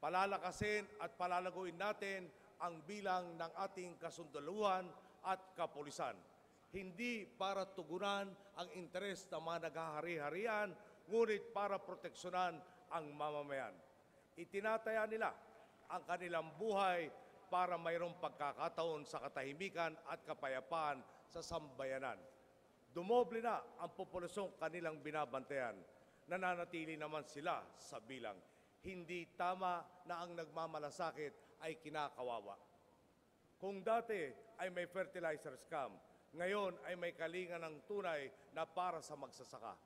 Palalakasin at palalaguin natin ang bilang ng ating kasundaluhan at kapulisan. Hindi para tugunan ang interes ng mga naghahari-harian, ngunit para proteksyonan ang mamamayan. Itinataya nila ang kanilang buhay para mayroong pagkakataon sa katahimikan at kapayapaan sa sambayanan. Dumoble na ang populasyong kanilang binabantayan. Nananatili naman sila sa bilang. Hindi tama na ang nagmamalasakit ay kinakawawa. Kung dati ay may fertilizer scam, ngayon ay may kalinga ng tunay na para sa magsasaka.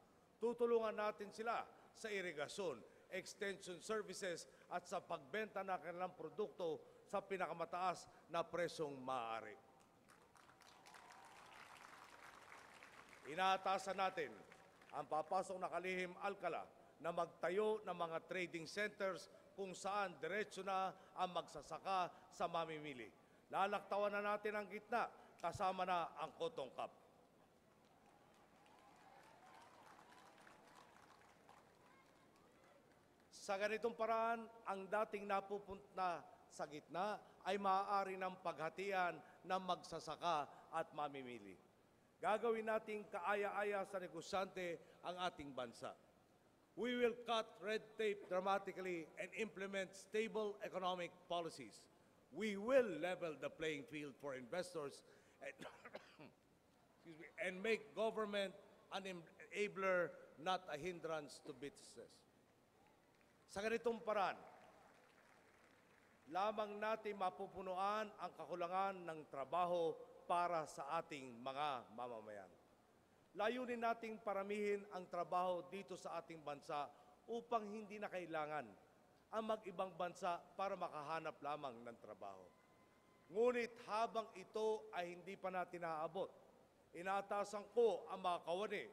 Tutulungan natin sila sa irigasyon, extension services at sa pagbenta ng kanilang produkto sa pinakamataas na presyong maaari. Inaatasan natin ang papasok na kalihim alkala na magtayo ng mga trading centers kung saan diretso na ang magsasaka sa mamimili. Lalaktawan na natin ang gitna, kasama na ang Cotton Cup. Sa ganitong paraan, ang dating napupunta sa gitna ay maaari ng paghatian ng magsasaka at mamimili. Gagawin nating kaaya-aya sa negosyante ang ating bansa. We will cut red tape dramatically and implement stable economic policies. We will level the playing field for investors and make government an enabler, not a hindrance to business. Sa ganitong paraan, lamang natin mapupunuan ang kakulangan ng trabaho para sa ating mga mamamayan. Layunin nating paramihin ang trabaho dito sa ating bansa upang hindi na kailangan ang mag-ibang bansa para makahanap lamang ng trabaho. Ngunit habang ito ay hindi pa natin naaabot, inaatasan ko ang mga kawani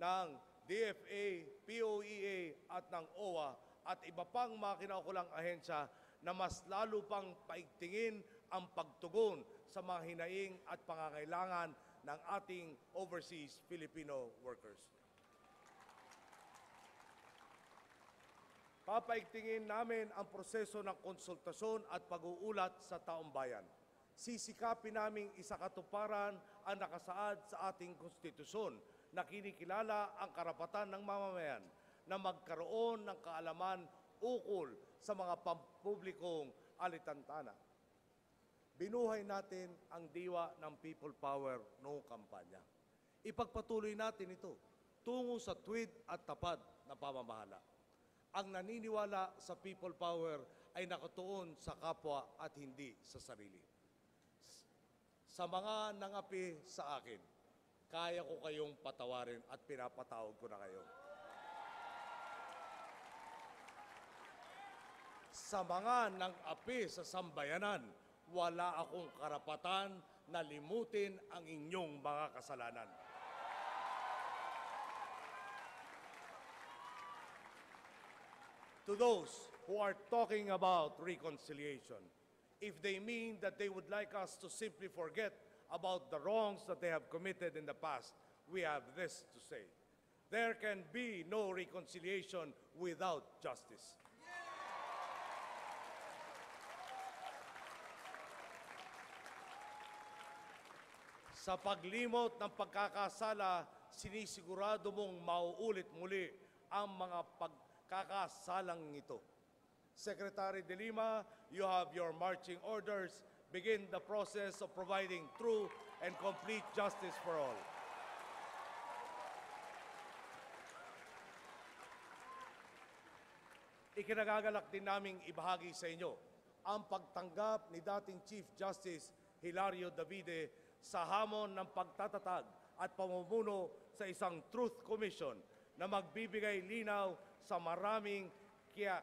ng DFA, POEA at ng OWA at iba pang mga kinaukulang ahensya na mas lalo pang paigtingin ang pagtugon sa mga hinaing at pangangailangan ng ating overseas Filipino workers. Papaigtingin namin ang proseso ng konsultasyon at pag-uulat sa taong bayan. Sisikapin naming isakatuparan ang nakasaad sa ating konstitusyon na kinikilala ang karapatan ng mamamayan na magkaroon ng kaalaman ukol sa mga pampublikong alitantana. Binuhay natin ang diwa ng people power noong kampanya. Ipagpatuloy natin ito tungo sa tuwid at tapad na pamamahala. Ang naniniwala sa people power ay nakatuon sa kapwa at hindi sa sarili. Sa mga nangapi sa akin, kaya ko kayong patawarin at pinapatawag ko na kayo. Sa mga nang-api sa sambayanan, wala akong karapatan na limutin ang inyong mga kasalanan. To those who are talking about reconciliation, if they mean that they would like us to simply forget about the wrongs that they have committed in the past, we have this to say. There can be no reconciliation without justice. Sa paglimot ng pagkakasala, sinisigurado mong mauulit muli ang mga pagkakasalang ito. Secretary De Lima, you have your marching orders. Begin the process of providing true and complete justice for all. Ikinagagalak din naming ibahagi sa inyo ang pagtanggap ni dating Chief Justice Hilario Davide sa hamon ng pagtatatag at pamumuno sa isang Truth Commission na magbibigay linaw sa maraming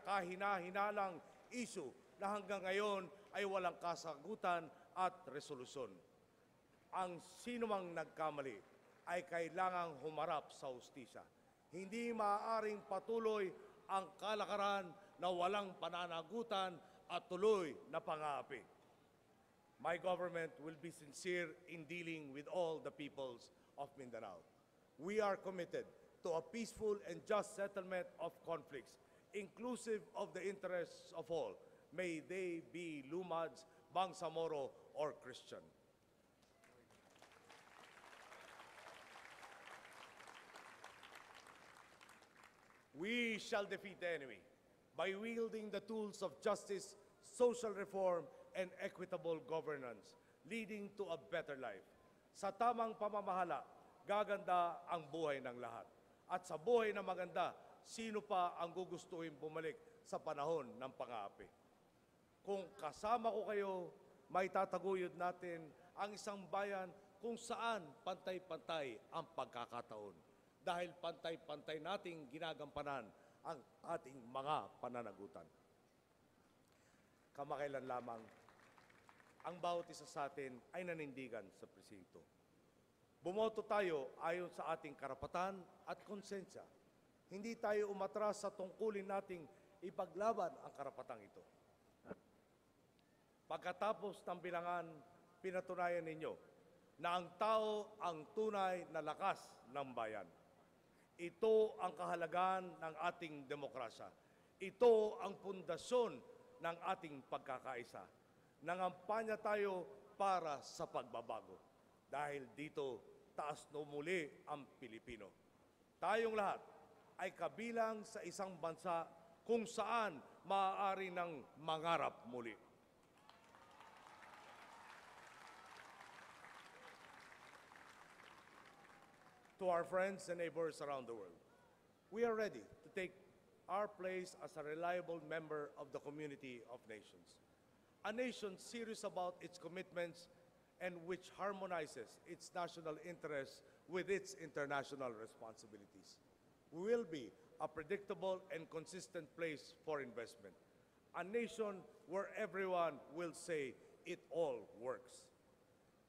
kahina-hinalang issue na hanggang ngayon ay walang kasagutan at resolusyon. Ang sinumang nagkamali ay kailangang humarap sa hustisya. Hindi maaaring patuloy ang kalakaran na walang pananagutan at tuloy na pang-aapi. My government will be sincere in dealing with all the peoples of Mindanao. We are committed to a peaceful and just settlement of conflicts, inclusive of the interests of all, may they be Lumads, Bangsamoro, or Christian. We shall defeat the enemy by wielding the tools of justice, social reform, and equitable governance, leading to a better life. Sa tamang pamamahala, gaganda ang buhay ng lahat. At sa buhay na maganda, sino pa ang gugustuhin bumalik sa panahon ng pang-aapi? Kung kasama ko kayo, may tataguyod natin ang isang bayan kung saan pantay-pantay ang pagkakataon. Dahil pantay-pantay nating ginagampanan ang ating mga pananagutan. Kamakailan lamang, ang bawat isa sa atin ay nanindigan sa presinto. Bumoto tayo ayon sa ating karapatan at konsensya. Hindi tayo umatras sa tungkulin nating ipaglaban ang karapatang ito. Pagkatapos ng bilangan, pinatunayan ninyo na ang tao ang tunay na lakas ng bayan. Ito ang kahalagahan ng ating demokrasya. Ito ang pundasyon ng ating pagkakaisa. Nangampanya tayo para sa pagbabago. Dahil dito, taas na muli ang Pilipino. Tayong lahat ay kabilang sa isang bansa kung saan maaari ng mangarap muli. To our friends and neighbors around the world, we are ready to take our place as a reliable member of the community of nations. A nation serious about its commitments and which harmonizes its national interests with its international responsibilities. We will be a predictable and consistent place for investment. A nation where everyone will say it all works.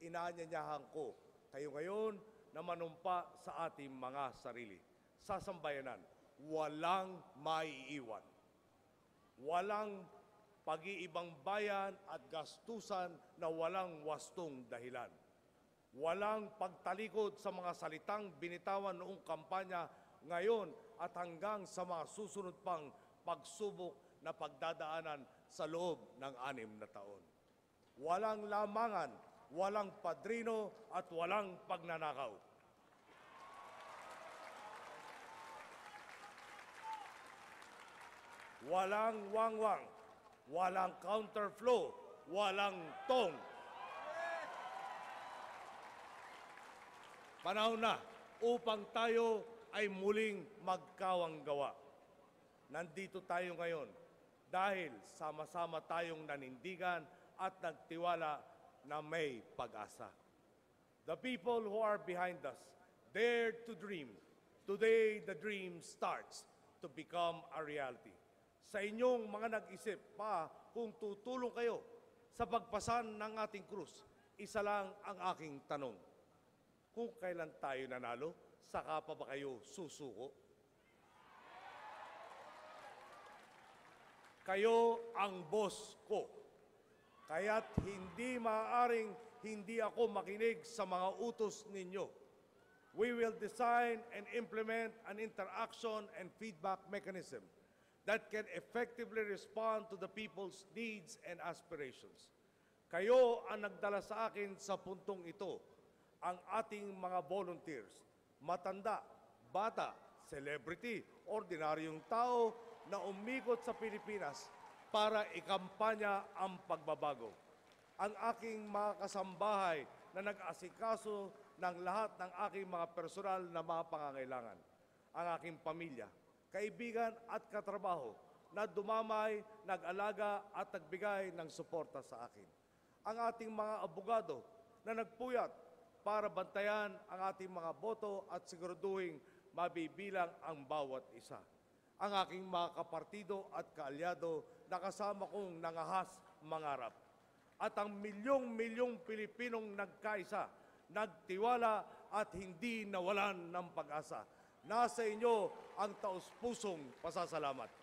Inaanyayahan ko kayo ngayon na manumpa sa ating mga sarili. Sa sambayanan, walang maiiwan. Walang pag-iibang bayan at gastusan na walang wastong dahilan. Walang pagtalikod sa mga salitang binitawan noong kampanya ngayon at hanggang sa mga susunod pang pagsubok na pagdadaanan sa loob ng 6 na taon. Walang lamangan, walang padrino at walang pagnanakaw. Walang wangwang, walang counterflow, walang tong. Panahon na upang tayo ay muling magkawanggawa. Nandito tayo ngayon dahil sama-sama tayong nanindigan at nagtiwala na may pag-asa. The people who are behind us dare to dream. Today, the dream starts to become a reality. Sa inyong mga nag-isip pa kung tutulong kayo sa pagpasan ng ating krus, isa lang ang aking tanong. Kung kailan tayo nanalo, saka pa ba kayo susuko? Kayo ang boss ko. Kaya't hindi maaaring hindi ako makinig sa mga utos ninyo. We will design and implement an interaction and feedback mechanism that can effectively respond to the people's needs and aspirations. Kayo ang nagdala sa akin sa puntong ito, ang ating mga volunteers, matanda, bata, celebrity, ordinaryong tao na umikot sa Pilipinas para ikampanya ang pagbabago. Ang aking mga kasambahay na nag-asikaso ng lahat ng aking mga personal na mga pangangailangan. Ang aking pamilya, kaibigan at katrabaho na dumamay, nag-alaga at nagbigay ng suporta sa akin. Ang ating mga abogado na nagpuyat para bantayan ang ating mga boto at siguraduhin mabibilang ang bawat isa. Ang aking mga kapartido at kaalyado na kasama kong nangahas mangarap. At ang milyong-milyong Pilipinong nagkaisa, nagtiwala at hindi nawalan ng pag-asa. Nasa inyo ang taus-pusong pasasalamat.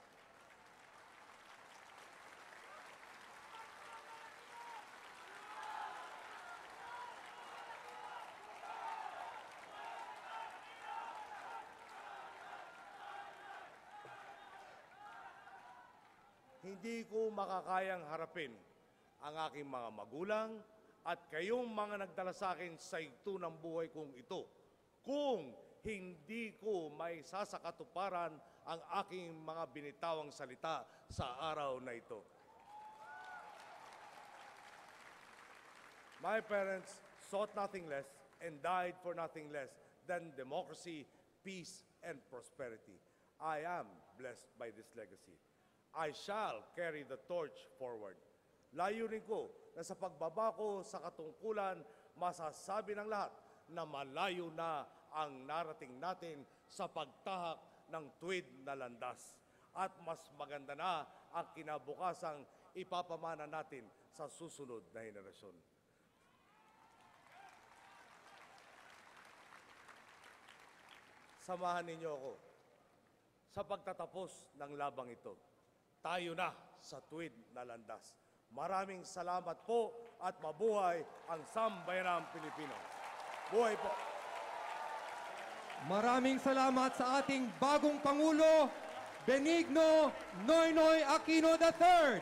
hindi ko makakayang harapin ang aking mga magulang at kayong mga nagdala sa akin sa yugto ng buhay kong ito kung hindi ko may sasakatuparan ang aking mga binitawang salita sa araw na ito. My parents sought nothing less and died for nothing less than democracy, peace, and prosperity. I am blessed by this legacy. I shall carry the torch forward. Layunin ko na sa pagbaba ko sa katungkulan, masasabi ng lahat na malayo na ang narating natin sa pagtahak ng tuwid na landas. At mas maganda na ang kinabukasang ipapamana natin sa susunod na henerasyon. Samahan ninyo ako sa pagtatapos ng labang ito. Tayo na sa tuwid na landas. Maraming salamat po at mabuhay ang sambayanang Pilipino. Buhay po! Maraming salamat sa ating bagong Pangulo, Benigno Noynoy Aquino III.